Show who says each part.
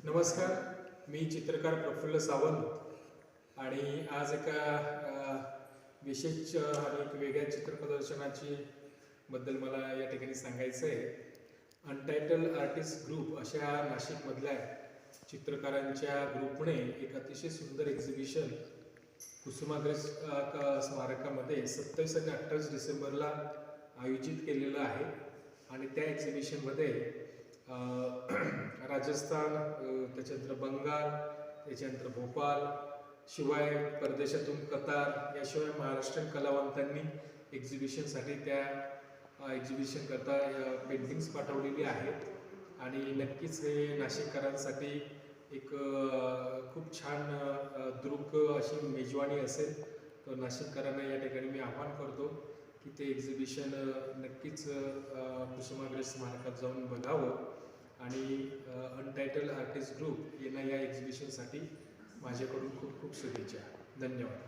Speaker 1: नमस्कार, मी चित्रकार प्रफुल्ल सावंत आणि आज एका विशेष आणि एक वेगळ्या चित्रप्रदर्शनाची बद्दल मला या ठिकाणी सांगायचं आहे. अनटायटल आर्टिस्ट ग्रुप अशा नाशिकमधल्या चित्रकारांच्या ग्रुपने एक अतिशय सुंदर एक्झिबिशन कुसुमाग्रज स्मारकामध्ये 27 आणि 28 डिसेंबरला आयोजित केलेलं आहे. आणि त्या एक्झिबिशनमध्ये राजस्थान, त्याच्यानंतर बंगाल, त्याच्यानंतर भोपाळ, शिवाय परदेशातून कतार, याशिवाय महाराष्ट्रीयन कलावंतांनी एक्झिबिशनसाठी त्या एक्झिबिशन करता पेंटिंग्स पाठवलेली आहेत. आणि नक्कीच हे नाशिककरांसाठी एक खूप छान दृक अशी मेजवानी असेल. तर नाशिककरांना या ठिकाणी मी आवाहन करतो की ते एक्झिबिशन नक्कीच कुसुमाग्रज स्मारकात जाऊन बघावं. आणि अनटायटल आर्टिस्ट ग्रुप यांना या एक्झिबिशनसाठी माझ्याकडून खूप खूप शुभेच्छा. धन्यवाद.